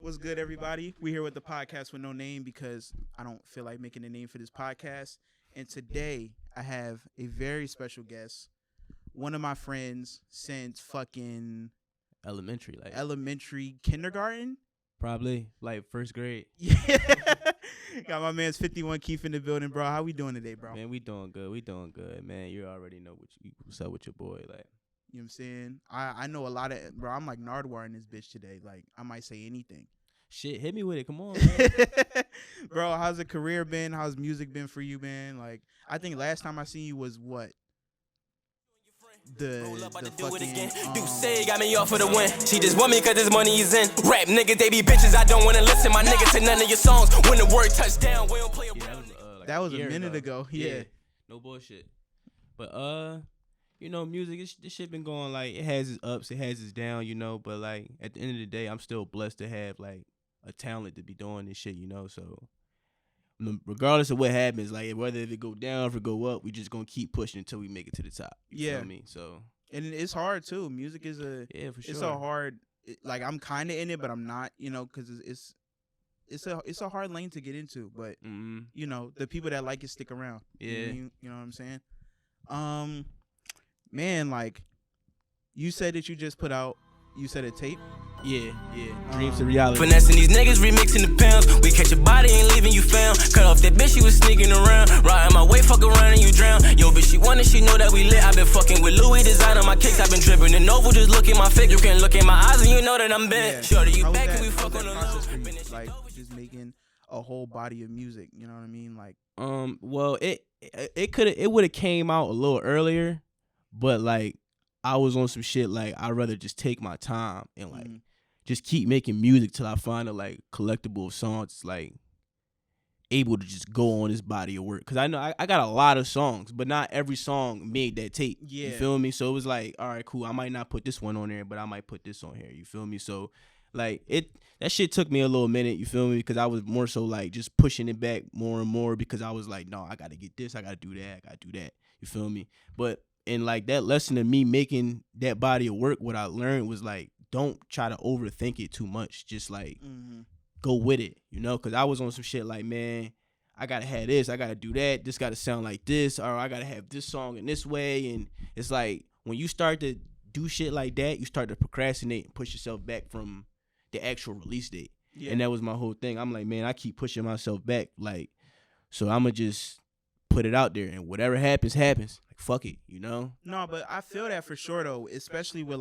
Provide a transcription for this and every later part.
What's good, everybody? We here with the podcast with no name because I don't feel like making a name for this podcast. And today I have a very special guest, one of my friends since fucking elementary, kindergarten. Probably like first grade. Yeah, got my man's 51 Keef in the building, bro. How we doing today, bro? Man, we doing good. We doing good, man. You already know what's up with your boy, like. You know what I'm saying? I know a lot of, bro. I'm like Nardwar in this bitch today. Like, I might say anything. Shit, hit me with it. Come on, man. Bro, how's the career been? How's music been for you, man? Like, I think last time I seen you was what? The fucking, do say got me off for the win. She just want me cause this money is in. Rap niggas, they be bitches. I don't wanna listen. My niggas say none of your songs. When the word touchdown, we don't play around. That was a minute ago. Yeah. No bullshit. But you know, music, this shit been going, like, it has its ups, it has its down, you know, but, like, at the end of the day, I'm still blessed to have, like, a talent to be doing this shit, you know, so regardless of what happens, like, whether if it go down or if it go up, we just gonna keep pushing until we make it to the top. You feel me? So. And it's hard, too. Music is for sure. It's a hard, like, I'm kind of in it, but I'm not, you know, because it's a hard lane to get into, but, you know, the people that like it stick around. Yeah. You know what I'm saying? Man, like, you said that you just put out, you said a tape? Yeah. Dreams to reality. Finessing these niggas, remixing the pounds. We catch your body, ain't leaving you found. Cut off that bitch, she was sneaking around. Riding my way, fuck around and you drown. Yo, bitch, she wanted, she know that we lit. I been fucking with Louis design on my kicks. I been dripping in Novo, just look at my face. You can look in my eyes and you know that I'm bent. Yeah. Shorty, you back that, and we fuck on the process low. for you? Like, just making a whole body of music, you know what I mean? Like, well, it would have came out a little earlier, but, like, I was on some shit, like, I'd rather just take my time and, like, just keep making music till I find a, like, collectible of songs, like, able to just go on this body of work. Because I know I got a lot of songs, but not every song made that tape. Yeah. You feel me? So it was like, all right, cool. I might not put this one on there, but I might put this on here. You feel me? So, like, that shit took me a little minute, you feel me? Because I was more so, like, just pushing it back more and more because I was like, no, I got to get this. I got to do that. I got to do that. You feel me? But, and, like, that lesson of me making that body of work, what I learned was, like, don't try to overthink it too much. Just, like, go with it, you know? Because I was on some shit like, man, I got to have this. I got to do that. This got to sound like this. Or I got to have this song in this way. And it's like, when you start to do shit like that, you start to procrastinate and push yourself back from the actual release date. Yeah. And that was my whole thing. I'm like, man, I keep pushing myself back. Like, so I'm going to just put it out there. And whatever happens, happens. Like, fuck it, you know? No, but I feel that for sure, though, especially with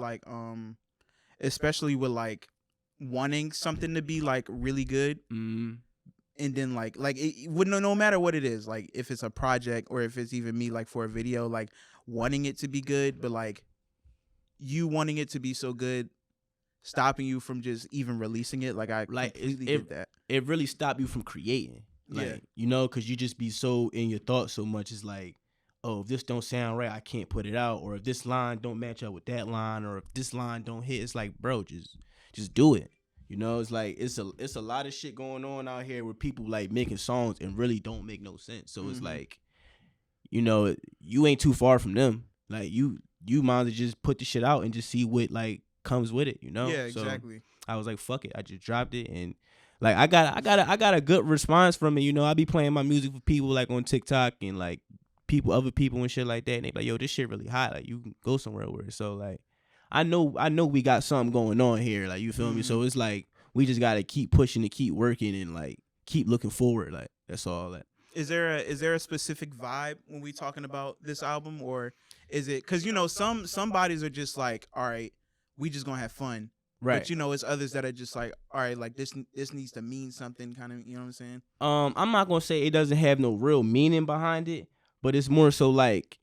wanting something to be, like, really good. And then, like it would no matter what it is, like, if it's a project or if it's even me, like, for a video, like, wanting it to be good, but, like, you wanting it to be so good stopping you from just even releasing it. Like, I completely get that. It really stopped you from creating. Like, you know, because you just be so in your thoughts so much. It's like, oh, if this don't sound right, I can't put it out. Or if this line don't match up with that line, or if this line don't hit, it's like, bro, just do it. You know, it's like it's a lot of shit going on out here where people, like, making songs and really don't make no sense. So it's like, you know, you ain't too far from them. Like, you might as well just put the shit out and just see what, like, comes with it, you know? Yeah, exactly. So I was like, fuck it. I just dropped it, and, like, I got a good response from it. You know, I be playing my music for people, like, on TikTok and, like, other people and shit like that. And they be like, yo, this shit really hot. Like, you can go somewhere with it. So, like, I know we got something going on here. Like, you feel me? So it's like, we just got to keep pushing and keep working and, like, keep looking forward. Like, that's all that. Is there a specific vibe when we talking about this album, or is it, because, you know, some bodies are just like, all right, we just gonna have fun, right? But, you know, it's others that are just like, all right, like, this needs to mean something, kind of, you know what I'm saying? I'm not gonna say it doesn't have no real meaning behind it, but it's more so, like,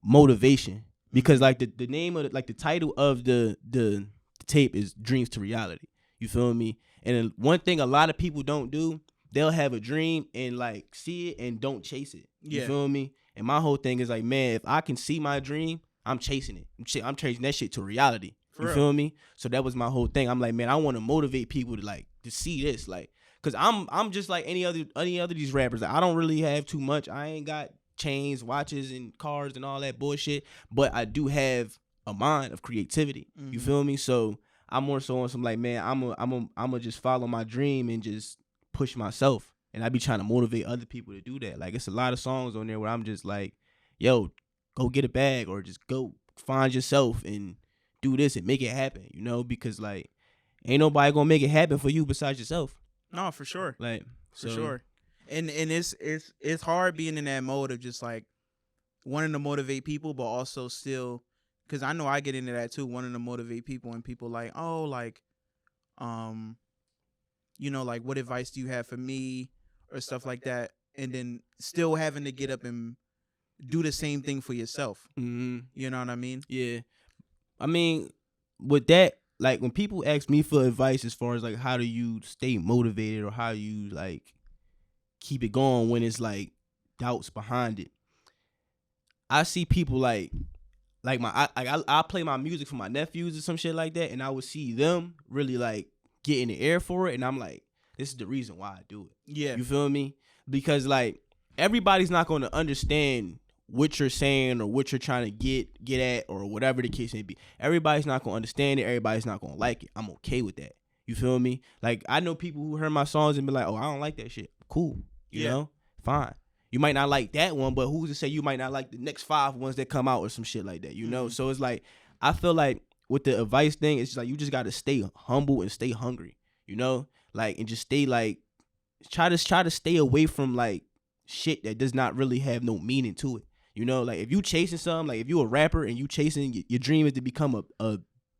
motivation, because, like, the name of the title of the tape is Dreams to Reality. You feel me? And one thing a lot of people don't do, they'll have a dream and, like, see it and don't chase it. You feel me? And my whole thing is like, man, if I can see my dream, I'm chasing it. I'm chasing that shit to reality. You feel me? So that was my whole thing. I'm like, man, I want to motivate people to, like, to see this, like, cause I'm just like any other these rappers. Like, I don't really have too much. I ain't got chains, watches, and cars and all that bullshit. But I do have a mind of creativity. You feel me? So I'm more so on some like, man, I'm a just follow my dream and just push myself. And I be trying to motivate other people to do that. Like, it's a lot of songs on there where I'm just like, yo, go get a bag or just go find yourself and do this and make it happen, you know? Because, like, ain't nobody gonna make it happen for you besides yourself. No, for sure. Like, for sure. And it's hard being in that mode of just like wanting to motivate people, but also still, because I know I get into that too, wanting to motivate people, and people like, oh, like, you know, like, what advice do you have for me or stuff like that, and then still having to get up and do the same thing for yourself. Mm-hmm. You know what I mean? Yeah. I mean, with that, like, when people ask me for advice as far as like how do you stay motivated or how you like keep it going when it's like doubts behind it, I see people like I play my music for my nephews or some shit like that, and I would see them really like get in the air for it, and I'm like, this is the reason why I do it. Yeah. You feel me? Because like everybody's not going to understand what you're saying or what you're trying to get at or whatever the case may be. Everybody's not going to understand it. Everybody's not going to like it. I'm okay with that. You feel me? Like, I know people who heard my songs and be like, oh, I don't like that shit. Cool. You know? Fine. You might not like that one, but who's to say you might not like the next 5 ones that come out or some shit like that, you know? So it's like, I feel like with the advice thing, it's just like you just got to stay humble and stay hungry, you know? Like, and just stay like, try to stay away from like shit that does not really have no meaning to it. You know, like if you chasing something, like if you a rapper and you chasing your dream is to become a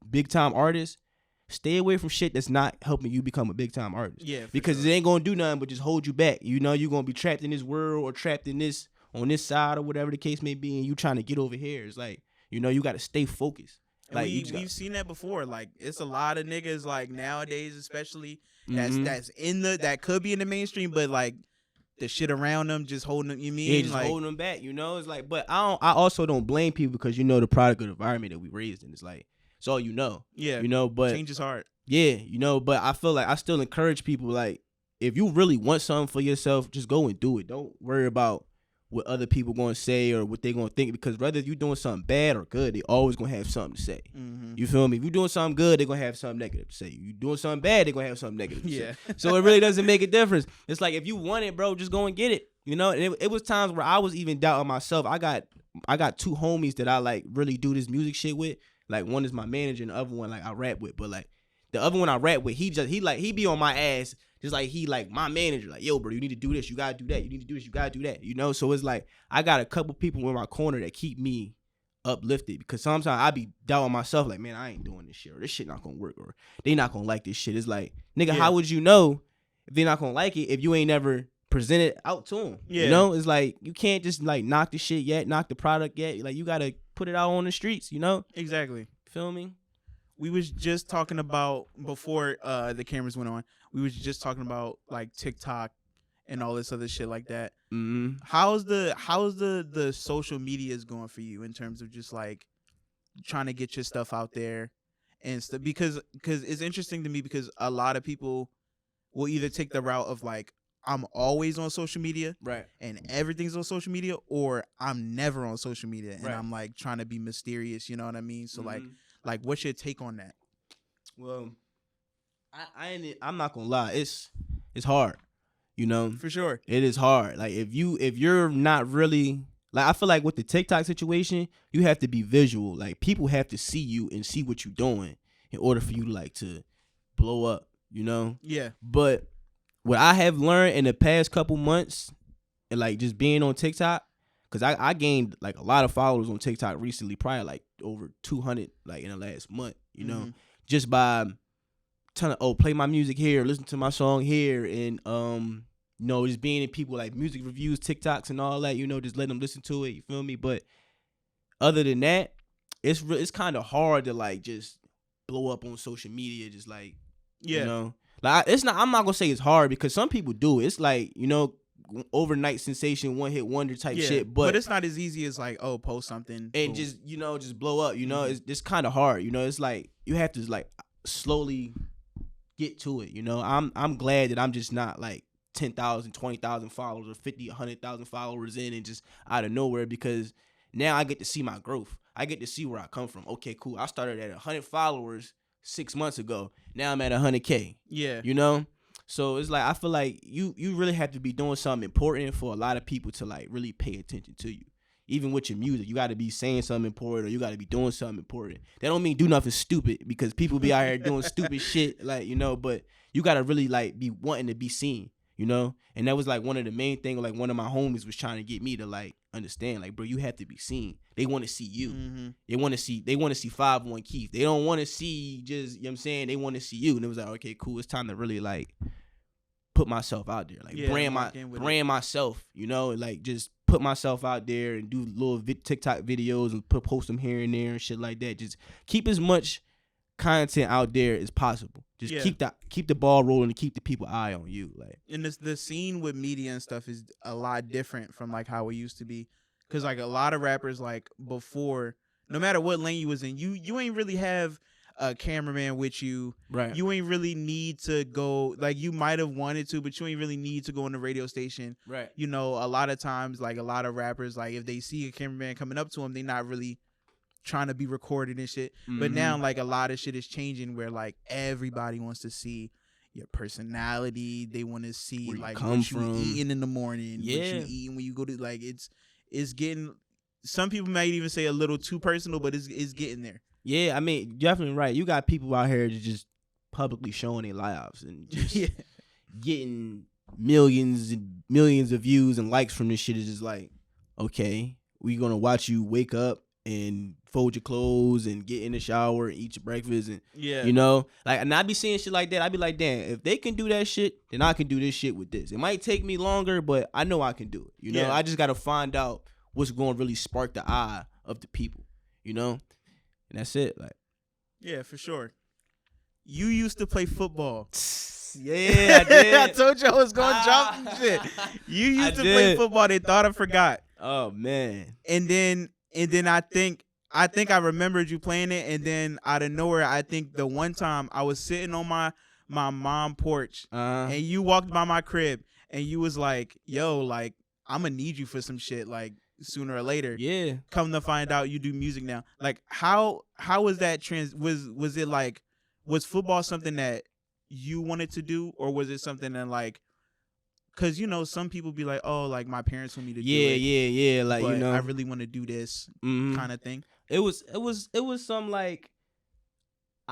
big time artist, stay away from shit that's not helping you become a big time artist. Yeah, because it ain't gonna do nothing but just hold you back. You know, you're gonna be trapped in this world or trapped in this on this side or whatever the case may be, and you trying to get over here. It's like, you know, you got to stay focused. Like we've seen that before. Like, it's a lot of niggas like nowadays, especially that's in that could be in the mainstream, but like the shit around them just holding them. You mean? Yeah, just like, holding them back. You know, it's like, but I also don't blame people because you know the product of the environment that we raised in. It's like it's all you know. Yeah, you know, but change is hard. Yeah, you know, but I feel like I still encourage people, like, if you really want something for yourself, just go and do it. Don't worry about what other people going to say or what they going to think, because whether you're doing something bad or good, they always going to have something to say. Mm-hmm. You feel me? If you're doing something good, they're going to have something negative to say. If you're doing something bad, they're going to have something negative to say. So it really doesn't make a difference. It's like, if you want it, bro, just go and get it. You know, and it was times where I was even doubting myself. I got 2 homies that I, like, really do this music shit with. Like, one is my manager and the other one, like, I rap with. But, like, the other one I rap with, he be on my ass just like he like my manager. Like, yo, bro, you need to do this. You got to do that. You need to do this. You got to do that. You know? So it's like I got a couple people in my corner that keep me uplifted, because sometimes I be doubting myself like, man, I ain't doing this shit, or this shit not going to work, or they not going to like this shit. It's like, nigga, how would you know if they not going to like it if you ain't never presented out to them? You know? It's like, you can't just like knock the shit yet, knock the product yet. Like, you got to put it out on the streets, you know? Exactly. Feel me? We was just talking about, before the cameras went on, we was just talking about like TikTok and all this other shit like that. Mm-hmm. How's the social medias going for you in terms of just like trying to get your stuff out there and stuff? Because it's interesting to me, because a lot of people will either take the route of like, I'm always on social media, right, and everything's on social media, or I'm never on social media and I'm like trying to be mysterious. You know what I mean? So like, what's your take on that? Well, I'm not gonna lie, it's hard, you know. For sure, it is hard. Like, if you're not really, like, I feel like with the TikTok situation, you have to be visual. Like, people have to see you and see what you're doing in order for you to like to blow up, you know. Yeah. But what I have learned in the past couple months, and like just being on TikTok, because I gained like a lot of followers on TikTok recently, probably like over 200 like in the last month, you know, just by telling, play my music here, listen to my song here, and you know, just being in people like music reviews, TikToks and all that, you know, just letting them listen to it, you feel me? But other than that, it's kind of hard to like just blow up on social media, just like, you know, like I'm not gonna say it's hard, because some people do. It's like, you know, overnight sensation, one hit wonder type shit, but it's not as easy as like, post something and just, you know, just blow up, you know. It's kind of hard, you know. It's like you have to like slowly get to it, you know. I'm glad that I'm just not like 10,000 20,000 followers or 50 100,000 followers in and just out of nowhere, because now I get to see my growth. I get to see where I come from. Okay, cool, I started at 100 followers 6 months ago. Now I'm at 100K. Yeah. You know? So it's like I feel like you really have to be doing something important for a lot of people to like really pay attention to you. Even with your music, you got to be saying something important or you got to be doing something important. That don't mean do nothing stupid because people be out here doing stupid shit, like, you know, but you got to really like be wanting to be seen, you know? And that was like one of the main things, like one of my homies was trying to get me to like understand, like, bro, you have to be seen. They want to see you. Mm-hmm. They want to see 5-1 Keef. They don't want to see just, you know what I'm saying? They want to see you. And it was like, okay, cool. It's time to really like put myself out there, like brand myself, you know, like just put myself out there and do little TikTok videos and post them here and there and shit like that. Just keep as much content out there as possible. Just keep the ball rolling and keep the people eye on you. Like, and the scene with media and stuff is a lot different from like how it used to be, because like a lot of rappers like before, no matter what lane you was in, you ain't really have a cameraman with you. Right. You ain't really need to go, like, you might have wanted to, but you ain't really need to go on the radio station. Right. You know, a lot of times, like, a lot of rappers, like, if they see a cameraman coming up to them, they not really trying to be recorded and shit. Mm-hmm. But now, like, a lot of shit is changing where, like, everybody wants to see your personality. They want to see, where like, what you eating in the morning. Yeah. What you eating when you go to, like, it's getting, some people might even say a little too personal, but it's getting there. Yeah, I mean, you're definitely right. You got people out here just publicly showing their lives and just getting millions and millions of views and likes from this shit. Is just like, okay, we're gonna watch you wake up and fold your clothes and get in the shower and eat your breakfast and you know, like, and I be seeing shit like that. I be like, damn, if they can do that shit, then I can do this shit with this. It might take me longer, but I know I can do it. You know, I just gotta find out what's gonna really spark the eye of the people. You know. And that's it, like. Yeah, for sure. You used to play football. Yeah, I did. I told you I was going to drop some shit. You used to play football. They thought I forgot. Oh man. And then I think I remembered you playing it. And then out of nowhere, I think the one time I was sitting on my mom porch, and you walked by my crib, and you was like, "Yo, like, I'm gonna need you for some shit, like." Sooner or later, come to find out you do music now. Like, how was that was it like, was football something that you wanted to do, or was it something that, like, because, you know, some people be like, oh, like, my parents want me to do it, yeah, like, but you know, I really want to do this kind of thing. It was some, like,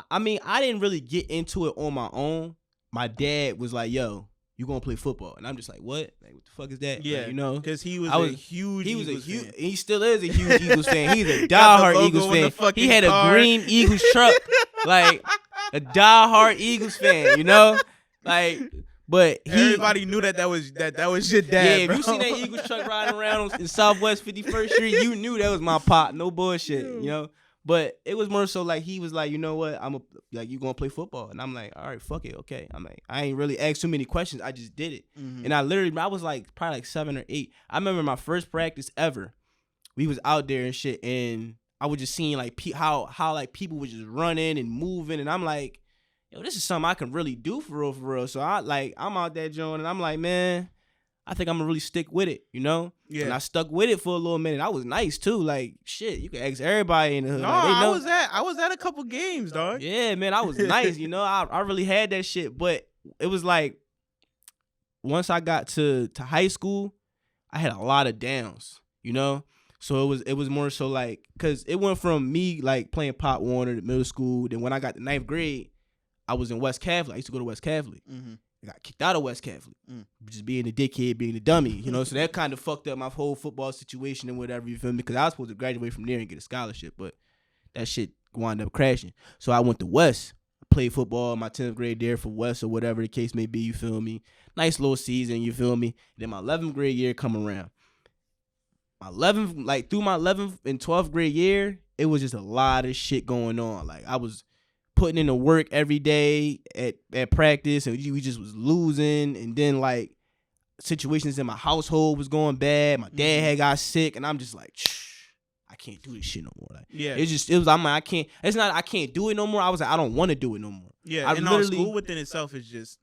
I mean, I didn't really get into it on my own. My dad was like, yo, you gonna play football? And I'm just like, what? Like, what the fuck is that? Yeah, like, you know, because he was a huge fan. He still is a huge Eagles fan. He's a diehard Eagles fan. He had a green Eagles truck, like a diehard Eagles fan. You know, like, but everybody knew that was your dad. Yeah, bro. If you seen that Eagles truck riding around in Southwest 51st Street, you knew that was my pop. No bullshit, you know. But it was more so like he was like, you know what, you gonna play football, and I'm like, all right, fuck it, okay. I'm like, I ain't really asked too many questions, I just did it, and I was like probably like 7 or 8. I remember my first practice ever. We was out there and shit, and I was just seeing like how like people was just running and moving, and I'm like, yo, this is something I can really do for real. So I'm out there, Joan, and I'm like, man, I think I'm gonna really stick with it, you know? Yeah. And I stuck with it for a little minute. I was nice too. Like, shit, you can ask everybody in the hood. No, like, I was at a couple games, dog. Yeah, man, I was nice, you know. I really had that shit. But it was like, once I got to high school, I had a lot of downs, you know? So it was more so like, cause it went from me like playing Pop Warner to middle school. Then when I got to 9th grade, I was in West Catholic. I used to go to West Catholic. Mm-hmm. I got kicked out of West Catholic, just being a dickhead, being a dummy, you know. So that kind of fucked up my whole football situation and whatever, you feel me? Because I was supposed to graduate from there and get a scholarship, but that shit wound up crashing. So I went to West, played football in my 10th grade there for West or whatever the case may be, you feel me? Nice little season, you feel me? Then my 11th grade year come around. Through my 11th and 12th grade year, it was just a lot of shit going on. Like, I was putting in the work every day at practice, and we just was losing, and then like situations in my household was going bad. My dad had got sick, and I'm just like, I can't do this shit no more. Like, I'm like, I can't. It's not I can't do it no more. I was like, I don't want to do it no more. Yeah, and school within itself is just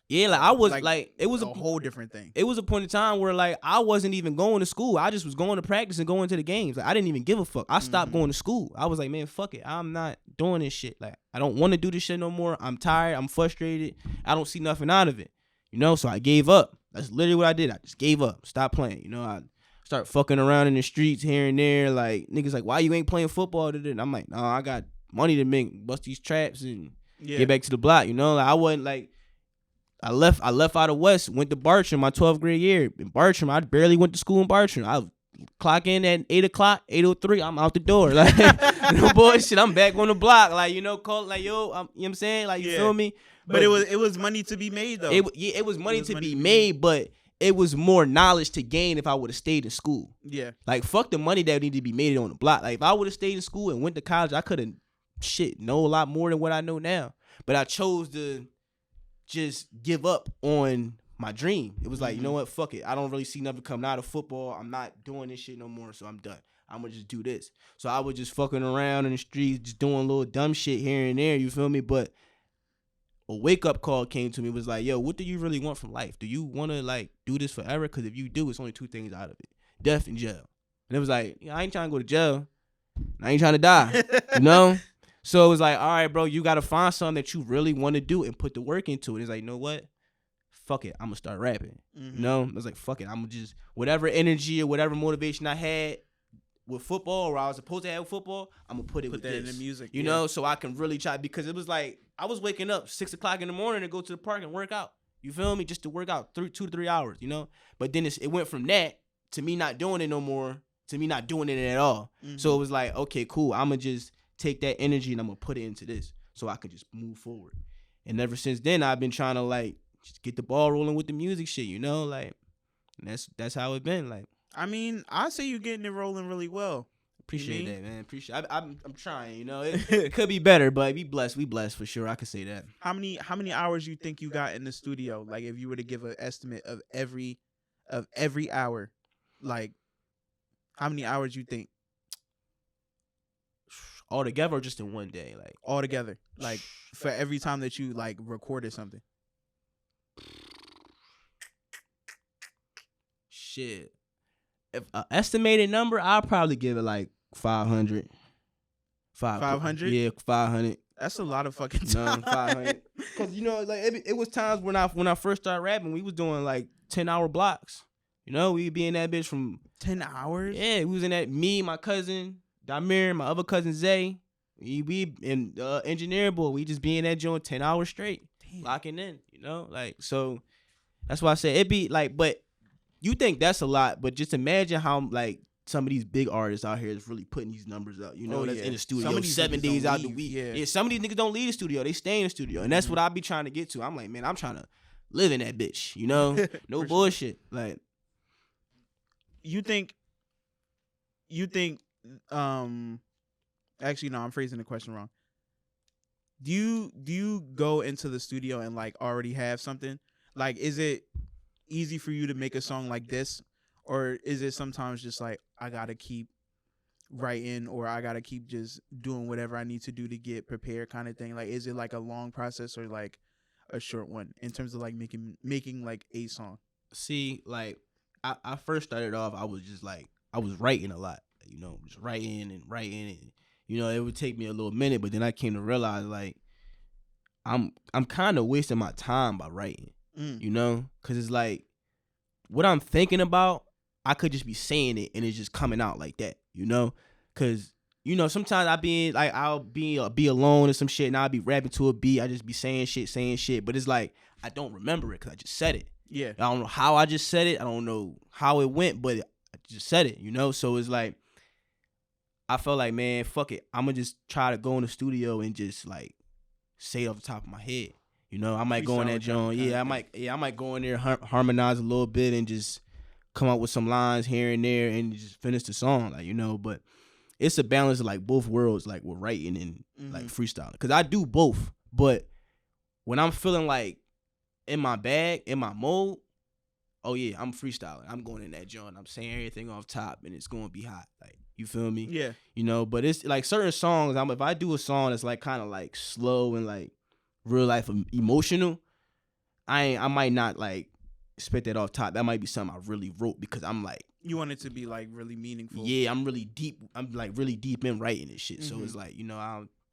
Yeah, like I was like it was a whole different thing. It was a point in time where like I wasn't even going to school. I just was going to practice and going to the games. Like I didn't even give a fuck. I stopped going to school. I was like, man, fuck it. I'm not doing this shit. Like I don't want to do this shit no more. I'm tired. I'm frustrated. I don't see nothing out of it. You know, so I gave up. That's literally what I did. I just gave up. Stopped playing. You know, I start fucking around in the streets here and there. Like niggas like, why you ain't playing football today? And I'm like, no, I got money to make, bust these traps and get back to the block. You know, like I wasn't like. I left out of West, went to Bartram my 12th grade year. In Bartram, I barely went to school in Bartram. I clock in at 8 o'clock, 8:03, I'm out the door. Like, no bullshit, I'm back on the block. Like, you know, call like, yo, you know what I'm saying? Like, you feel me? But it was money to be made, though. It was money to be made, but it was more knowledge to gain if I would have stayed in school. Yeah. Like, fuck the money that needed to be made on the block. Like, if I would have stayed in school and went to college, I could have, know a lot more than what I know now. But I chose to just give up on my dream. It was like, you know what, fuck it. I don't really see nothing coming out of football. I'm not doing this shit no more, so I'm done. I'm gonna just do this. So I was just fucking around in the streets, just doing little dumb shit here and there, you feel me? But a wake-up call came to me, was like, yo, what do you really want from life? Do you want to, like, do this forever? Because if you do, it's only two things out of it. Death and jail. And it was like, I ain't trying to go to jail. I ain't trying to die, you know? So it was like, all right, bro, you got to find something that you really want to do and put the work into it. It's like, you know what? Fuck it. I'm going to start rapping. You know? I was like, fuck it. I'm going to just, whatever energy or whatever motivation I had with football, or I was supposed to have with football, I'm going to put it with that in the music. You know? So I can really try, because it was like, I was waking up 6 o'clock in the morning to go to the park and work out. You feel me? Just to work out 2 to 3 hours, you know? But then it went from that to me not doing it no more to me not doing it at all. So it was like, okay, cool. I'm going to just take that energy and I'm gonna put it into this so I can just move forward. And ever since then, I've been trying to like just get the ball rolling with the music shit, you know, like that's how it been. Like, I mean, I say you getting it rolling really well. Appreciate that, man. Appreciate. I'm trying, you know. It could be better, but we blessed for sure. I could say that. How many hours you think you got in the studio? Like, if you were to give an estimate of every hour, like how many hours you think? All together or just in one day? Like all together. Like for every time that you like recorded something. Shit. If an estimated number, I'll probably give it like 500. 500? Yeah, 500. That's a lot of fucking time. 500. Cause you know, like it was times when I first started rapping, we was doing like 10-hour blocks. You know, we'd be in that bitch from 10 hours? Yeah, we was in that, me, my cousin Damir, my other cousin Zay, we in engineer boy, we just be in that joint 10 hours straight. Damn. Locking in, you know, like, so that's why I say it be like, but you think that's a lot, but just imagine how like some of these big artists out here is really putting these numbers up, you know, that's in the studio 7 days out the week. Yeah, some of these niggas don't leave the studio, they stay in the studio, and that's what I be trying to get to. I'm like, man, I'm trying to live in that bitch, you know, no bullshit. Sure. Like, you think actually no, I'm phrasing the question wrong. Do you go into the studio and like already have something? Like, is it easy for you to make a song like this, or is it sometimes just like I gotta keep writing, or I gotta keep just doing whatever I need to do to get prepared kind of thing? Like, is it like a long process or like a short one in terms of like making like a song? See, like I first started off, I was writing a lot. You know, just writing and you know, it would take me a little minute, but then I came to realize like I'm kind of wasting my time by writing. You know, because it's like what I'm thinking about, I could just be saying it and it's just coming out like that. You know, because you know sometimes I'll be alone or some shit and I'll be rapping to a beat. I just be saying shit, but it's like I don't remember it because I just said it. Yeah, I don't know how I just said it. I don't know how it went, but I just said it. You know, so it's like. I felt like, man, fuck it. I'm going to just try to go in the studio and just, like, say it off the top of my head. You know, I might go in that joint. I might go in there, harmonize a little bit and just come up with some lines here and there and just finish the song, like, you know. But it's a balance of, like, both worlds, like, with writing and, like, freestyling. Because I do both. But when I'm feeling, like, in my bag, in my mode, oh, yeah, I'm freestyling. I'm going in that joint. I'm saying everything off top and it's going to be hot, like. You feel me? Yeah. You know, but it's like certain songs, if I do a song that's like kind of like slow and like real life emotional, I might not like spit that off top. That might be something I really wrote because I'm like, you want it to be like really meaningful. Yeah, I'm really deep. I'm like really deep in writing this shit. So it's like,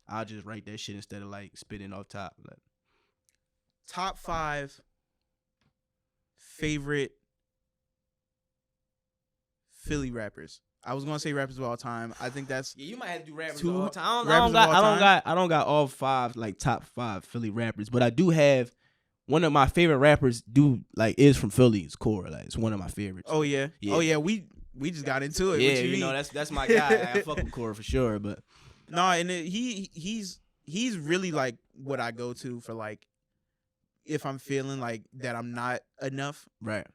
I'll just write that shit instead of like spitting off top. Like, top 5 favorite Philly rappers. I was gonna say rappers of all time. I think that's you might have to do rappers two of all time. rappers of all time. I don't got all 5 like top 5 Philly rappers, but I do have one of my favorite rappers. Is from Philly. It's Core. Like it's one of my favorites. Oh yeah. Oh yeah. We just got into it. Yeah, what you mean? that's my guy. I fuck with Core for sure. But no, and he's really like what I go to for like if I'm feeling like that I'm not enough. Right.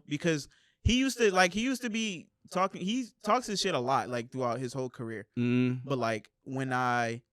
Because he used to be talking. He talks his shit a lot like throughout his whole career. But like when I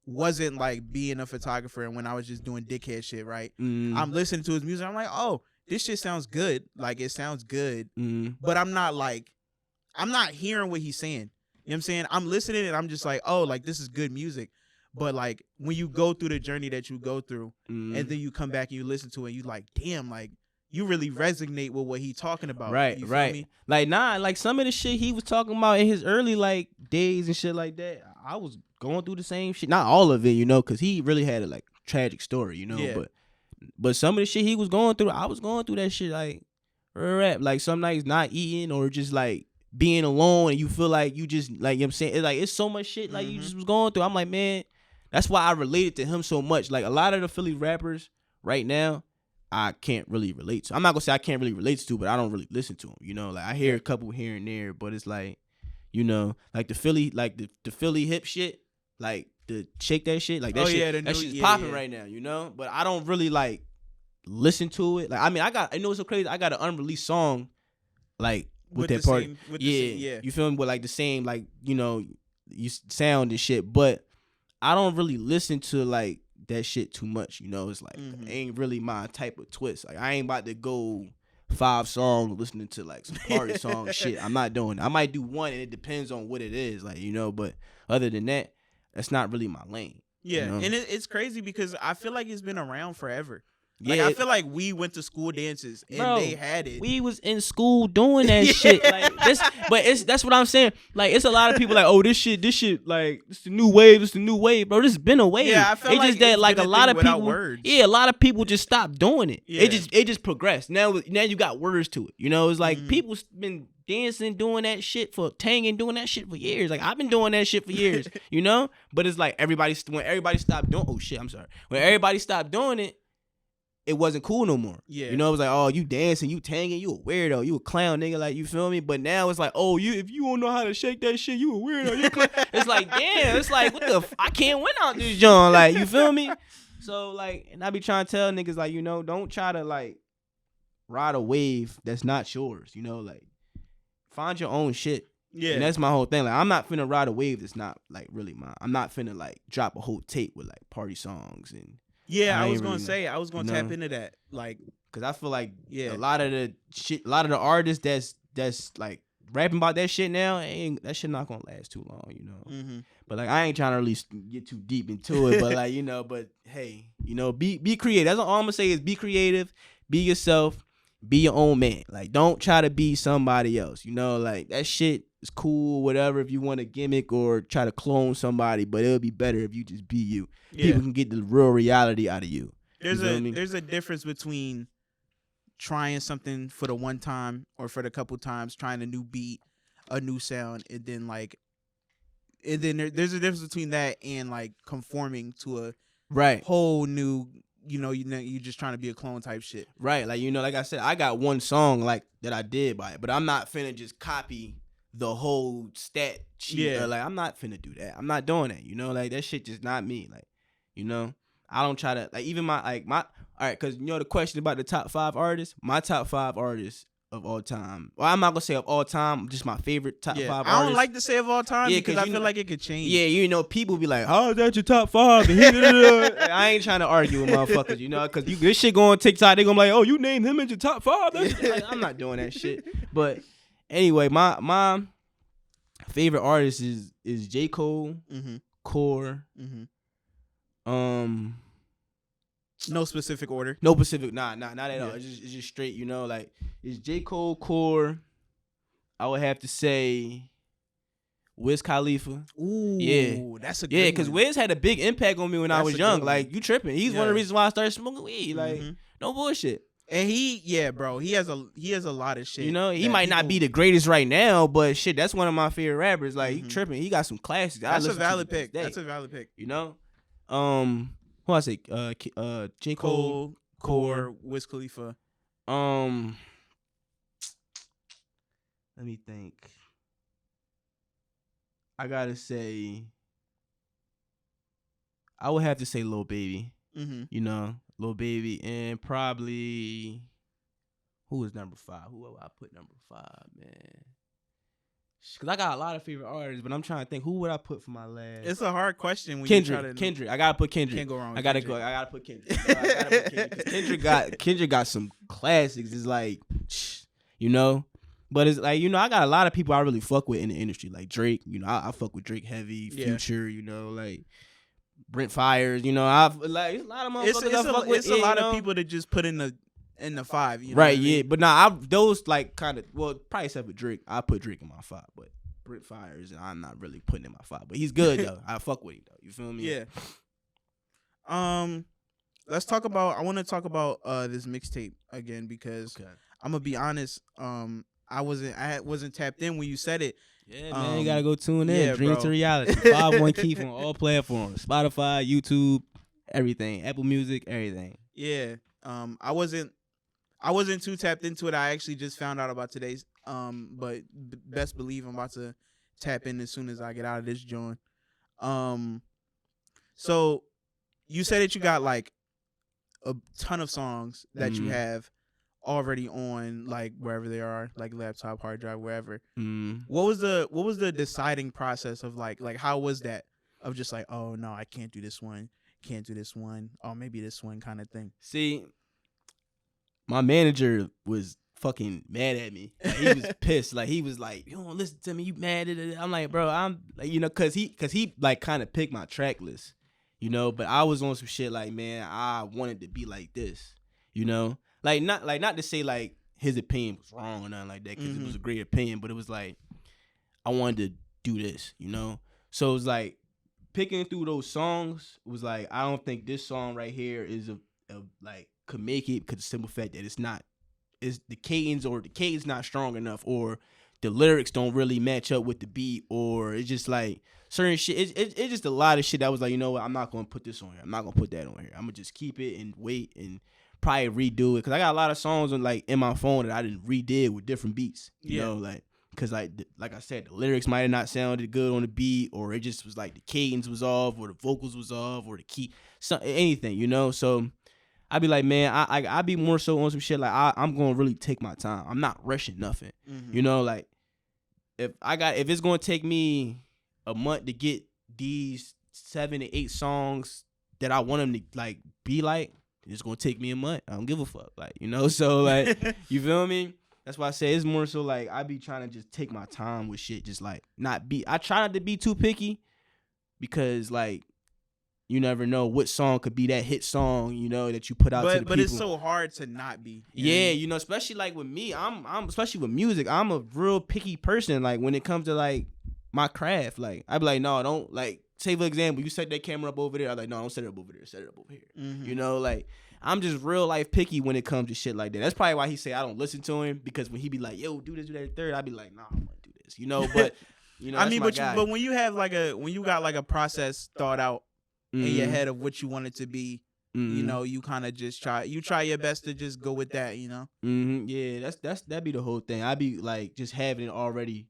wasn't like being a photographer and when I was just doing dickhead shit, right? I'm listening to his music. I'm like, oh, this shit sounds good. Like it sounds good. But I'm not hearing what he's saying. You know what I'm saying? I'm listening and I'm just like, oh, like this is good music. But like when you go through the journey that you go through and then you come back and you listen to it, you like, damn, like you really resonate with what he's talking about. Right, you feel right. me? Like like some of the shit he was talking about in his early like days and shit like that. I was going through the same shit. Not all of it, because he really had a like tragic story, Yeah. But some of the shit he was going through, I was going through that shit like rap. Like some nights not eating or just like being alone and you feel like you just like, you know what I'm saying? It's so much shit like you just was going through. I'm like, man, that's why I related to him so much. Like a lot of the Philly rappers right now, I can't really relate to. I'm not gonna say I can't really relate to, but I don't really listen to them. Like I hear a couple here and there, but it's like, like the Philly, like the Philly hip shit, like the shake that shit, like that shit, that shit's popping right now, But I don't really like listen to it. Like I mean, I know it's so crazy. I got an unreleased song, like with that part. You feel me? With like the same, like you sound and shit, but I don't really listen to like that shit too much. It's like it ain't really my type of twist. Like I ain't about to go 5 songs listening to like some party song shit. I'm not doing it. I might do one and it depends on what it is, like but other than that, that's not really my lane. Yeah, and it's crazy because I feel like it's been around forever. Like I feel like we went to school dances and they had it. We was in school doing that shit. Like this, but that's what I'm saying. Like it's a lot of people like, oh, this shit, like this the new wave, bro. This has been a wave. Yeah, I feel like just that like a lot of people, words. a lot of people just stopped doing it. Yeah. It just progressed. Now you got words to it. It's like people been dancing, doing that shit tanging, doing that shit for years. Like I've been doing that shit for years. But it's like when everybody stopped doing. Oh shit, I'm sorry. When everybody stopped doing it. It wasn't cool no more. Yeah. It was like, oh, you dancing, you tanging, you a weirdo, you a clown, nigga, like, you feel me? But now it's like, oh, if you don't know how to shake that shit, you a weirdo, you a clown. It's like, damn, it's like, what the I can't win out this joint, like, you feel me? So, like, and I be trying to tell niggas, like, don't try to, like, ride a wave that's not yours, like, find your own shit. Yeah. And that's my whole thing. Like, I'm not finna ride a wave that's not, like, really mine. I'm not finna, like, drop a whole tape with, like, party songs and... Yeah, I was gonna say I was gonna tap into that, like, cause I feel like a lot of the artists that's like rapping about that shit now, that shit not gonna last too long, But like I ain't trying to really get too deep into it, but like but hey, be creative. That's all I'm gonna say is be creative, be yourself, be your own man. Like don't try to be somebody else. Like that shit is cool, whatever. If you want to gimmick or try to clone somebody, but it'll be better if you just be you. Yeah. People can get the real reality out of you. There's a difference between trying something for the one time or for the couple times, trying a new beat, a new sound, and then there's a difference between that and like conforming to a whole new. You just trying to be a clone type shit. Right. Like, like I said, I got one song like that I did by it, but I'm not finna just copy the whole stat sheet. Yeah. Like, I'm not finna do that. I'm not doing that. Like that shit just not me. Like, I don't try to like even all right, cause the question about the top 5 artists, my top 5 artists of all time. Well, I'm not gonna say of all time, just my favorite top 5 artists. I don't like to say of all time because I feel like it could change. Yeah, people be like, "How is that your top 5?" I ain't trying to argue with motherfuckers, cause this shit go on TikTok, they gonna be like, "Oh, you named him as your top 5?" Like, I'm not doing that shit. But anyway, my favorite artist is J. Cole, Core, No specific order. No specific, not at all. It's just straight, you know, like it's J. Cole core. I would have to say Wiz Khalifa. Ooh, that's a good because one. Wiz had a big impact on me when I was young. Like, you tripping. He's one of the reasons why I started smoking weed. Like, no bullshit. And bro, he has a lot of shit. You know, he might not be the greatest right now, but shit, that's one of my favorite rappers. Like, he tripping. He got some classics. That's a valid pick. That's a valid pick. You know? Who I say? J. Cole, Core, Wiz Khalifa. Let me think. I gotta say, I would have to say Lil Baby. You know, Lil Baby, and probably who was number 5? Who would I put number 5, man? Cause I got a lot of favorite artists, but I'm trying to think who would I put for my last. It's a hard question. When Kendrick. I gotta put Kendrick. Can't go wrong. I gotta put Kendrick. Kendrick got some classics. It's like, you know. But it's like, you know, I got a lot of people I really fuck with in the industry. Like Drake, you know, I fuck with Drake heavy. Future, you know, like Brent Fires, you know, I've like it's a lot of motherfuckers. It's a lot of people that just put in the 5, you know right? What I mean? Yeah, but nah, those like kind of probably except for Drake, I put Drake in my 5, but Brent Fires, I'm not really putting in my 5, but he's good though. I fuck with him though. You feel me? Yeah. Let's talk about. I want to talk about this mixtape again because I'm gonna be honest. I wasn't tapped in when you said it. Yeah, man, you gotta go tune in. Dream to reality. 51 Keef on all platforms: Spotify, YouTube, everything, Apple Music, everything. Yeah. I wasn't too tapped into it. I actually just found out about today's. But best believe I'm about to tap in as soon as I get out of this joint. So you said that you got like a ton of songs that you have already on like wherever they are, like laptop, hard drive, wherever. What was the deciding process of like how was that of just like, oh no, I can't do this one, oh maybe this one kind of thing? See, my manager was fucking mad at me. Like, he was pissed. Like, he was like, you don't listen to me, you mad at it. I'm like, bro, I'm like, you know, cause he like kind of picked my track list, you know, but I was on some shit like, man, I wanted to be like this, you know. Like not to say like his opinion was wrong or nothing like that, because it was a great opinion, but it was like I wanted to do this, you know. So it was like picking through those songs was like, I don't think this song right here is a like could make it, because the simple fact that it's the cadence not strong enough, or the lyrics don't really match up with the beat, or it's just like certain shit. It's just a lot of shit that was like, you know what, I'm not gonna put this on here. I'm not gonna put that on here. I'm gonna just keep it and wait and probably redo it, because I got a lot of songs on like in my phone that I didn't redid with different beats. You know, like because like I said, the lyrics might have not sounded good on the beat, or it just was like the cadence was off, or the vocals was off, or the key, anything, you know. So I'd be like, man, I be more so on some shit like I'm gonna really take my time. I'm not rushing nothing, you know. Like if it's gonna take me a month to get these 7 to 8 songs that I want them to like be like, it's gonna take me a month. I don't give a fuck, like, you know. So like, you feel me? That's why I say it's more so like I be trying to just take my time with shit, just like I try not to be too picky, because like you never know what song could be that hit song, you know, that you put out to the people. But it's so hard to not be. Yeah, you know, especially like with me, I'm especially with music, I'm a real picky person. Like when it comes to like my craft, like I be like, no, don't, like, say for example, you set that camera up over there. I'm like, no, don't set it up over there. Set it up over here. You know, like I'm just real life picky when it comes to shit like that. That's probably why he say I don't listen to him, because when he be like, yo, do this, do that, third, I'd be like, nah, I don't want to do this. You know, but you know, I mean, but when you have like when you got like a process thought out in your head of what you want it to be, you know, you kind of just try your best to just go with that, you know. Yeah, that'd be the whole thing. I'd be like just having it already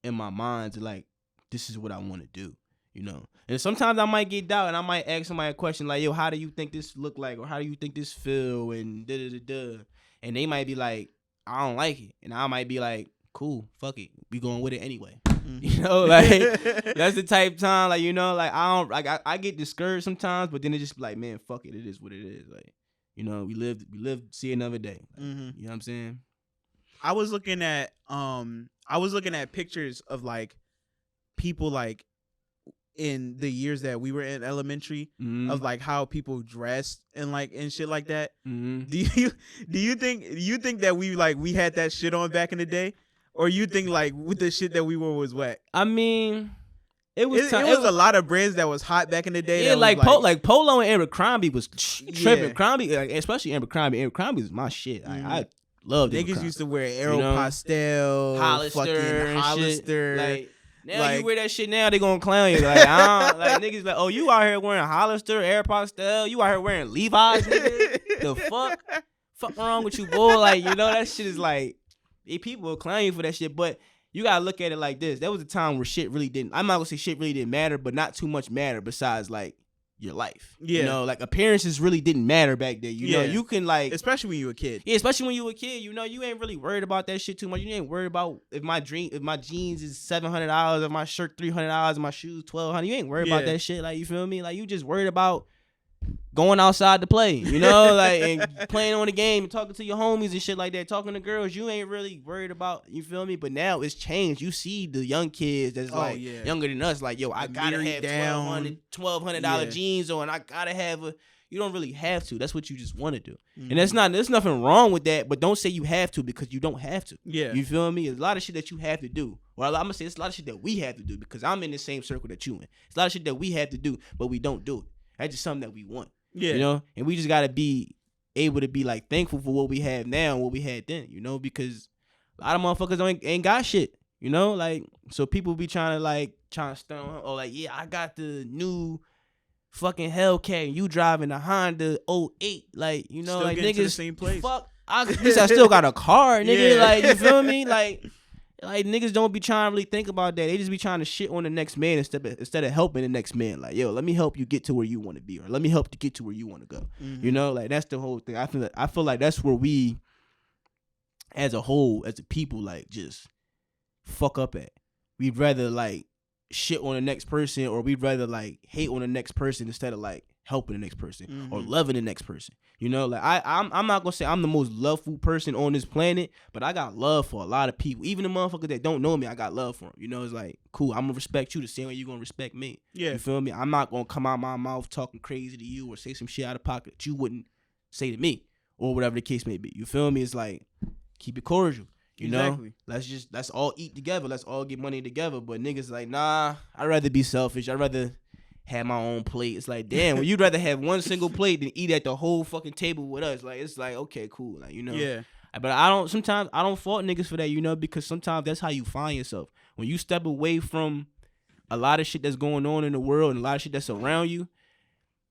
in my mind to like, this is what I want to do, you know. And sometimes I might get doubt and I might ask somebody a question like, yo, how do you think this look like, or how do you think this feel, and da-da-da-da. And they might be like, I don't like it. And I might be like, cool, fuck it, we going with it anyway. You know, like that's the type of time, like, you know, like I don't like I get discouraged sometimes, but then it just be like, man, fuck it, it is what it is. Like, you know, we live see another day. Like, you know what I'm saying? I was looking at pictures of like people like in the years that we were in elementary of like how people dressed and like and shit like that. Do you think that we had that shit on back in the day, or you think like with the shit that we wore was whack? I mean, it was a lot of brands that was hot back in the day. Yeah, like Polo and Abercrombie was tripping. Yeah. Crombie, like, especially Abercrombie. Abercrombie was my shit. I loved it. Niggas used to wear Aeropostale, Hollister, fucking Hollister. Like now you wear that shit now, they gonna clown you. Like like niggas like, oh, you out here wearing Hollister, Aeropostale, you out here wearing Levi's, nigga. The fuck wrong with you, boy? Like, you know, that shit is like, people will clown you for that shit, but you gotta look at it like this. There was a time where shit really didn't, I'm not gonna say shit really didn't matter, but not too much matter besides like your life. Yeah. You know, like appearans really didn't matter back then. You know, you can like, especially when you were a kid. Yeah, especially when you were a kid, you know, you ain't really worried about that shit too much. You ain't worried about if my jeans is $700, if my shirt $300, if my shoes $1,200. You ain't worried about that shit. Like, you feel me? Like, you just worried about going outside to play, you know, like, and playing on the game and talking to your homies and shit like that, talking to girls. You ain't really worried about, you feel me? But now it's changed. You see the young kids that's younger than us, like, yo, I gotta have $1,200 jeans on. I gotta have you don't really have to. That's what you just want to do. And there's nothing wrong with that, but don't say you have to, because you don't have to. Yeah. You feel me? There's a lot of shit that you have to do. Well, I'm gonna say it's a lot of shit that we have to do, because I'm in the same circle that you in. It's a lot of shit that we have to do, but we don't do it. That's just something that we want. Yeah. You know? And we just gotta be able to be like thankful for what we have now and what we had then, you know, because a lot of motherfuckers ain't got shit. You know? Like, so people be trying to stone, or like, yeah, I got the new fucking Hellcat and you driving a Honda 08. Like, you know, still like niggas to the same place. Fuck, I still got a car, nigga. Yeah. Like, you feel me? Like niggas don't be trying to really think about that. They just be trying to shit on the next man instead of helping the next man. Like, yo, let me help you get to where you want to be, or let me help you get to where you want to go. You know, like, that's the whole thing. I feel like that's where we, as a whole, as a people, like, just fuck up at. We'd rather like shit on the next person, or we'd rather like hate on the next person instead of like helping the next person or loving the next person. You know, like I'm not gonna say I'm the most loveful person on this planet, but I got love for a lot of people. Even the motherfuckers that don't know me, I got love for them. You know, it's like, cool, I'm gonna respect you the same way you gonna respect me. Yeah. You feel me? I'm not gonna come out my mouth talking crazy to you or say some shit out of pocket that you wouldn't say to me, or whatever the case may be. You feel me? It's like, keep it cordial. You know, let's all eat together. Let's all get money together. But niggas like, nah, I'd rather be selfish. I'd rather have my own plate. It's like, damn, well, you'd rather have one single plate than eat at the whole fucking table with us. Like, it's like, okay, cool. Like, you know. Yeah. But sometimes I don't fault niggas for that, you know, because sometimes that's how you find yourself. When you step away from a lot of shit that's going on in the world and a lot of shit that's around you,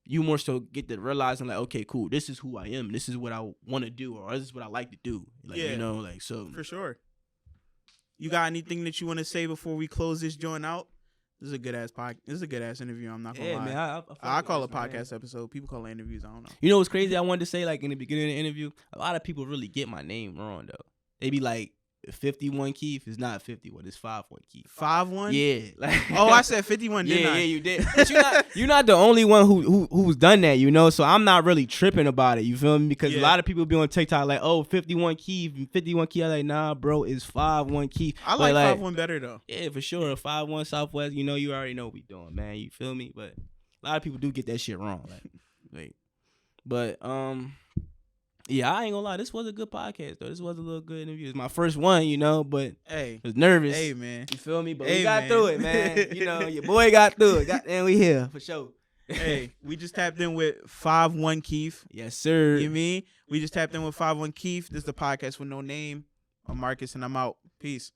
you more so get to realizing like, okay, cool, this is who I am. This is what I want to do, or this is what I like to do. Like, you know, like, so. For sure. You got anything that you want to say before we close this joint out? This is a good ass podcast. This is a good ass interview. I'm not gonna lie. Man, I call it a podcast episode. People call it interviews. I don't know. You know what's crazy? I wanted to say, like, in the beginning of the interview, a lot of people really get my name wrong though. They be like, 51 Keef is not 51. It's 51 Keef. 51? Yeah. Like, oh, I said 51. Didn't I? Yeah, you did. But you're not the only one who's done that. You know, so I'm not really tripping about it. You feel me? Because a lot of people be on TikTok like, oh, 51 Keef, 51 Keef. I'm like, nah, bro, it's 51 Keef. I like 51 better though. Yeah, for sure. 51 Southwest. You know, you already know what we doing, man. You feel me? But a lot of people do get that shit wrong. But yeah, I ain't gonna lie. This was a good podcast, though. This was a little good interview. It's my first one, you know, but I was nervous. Hey, man. You feel me? But we got through it, man. You know, your boy got through it. Goddamn, we here, for sure. Hey, we just tapped in with 51 Keef. Yes, sir. You mean? We just tapped in with 51 Keef. This is the podcast with no name. I'm Marcus, and I'm out. Peace.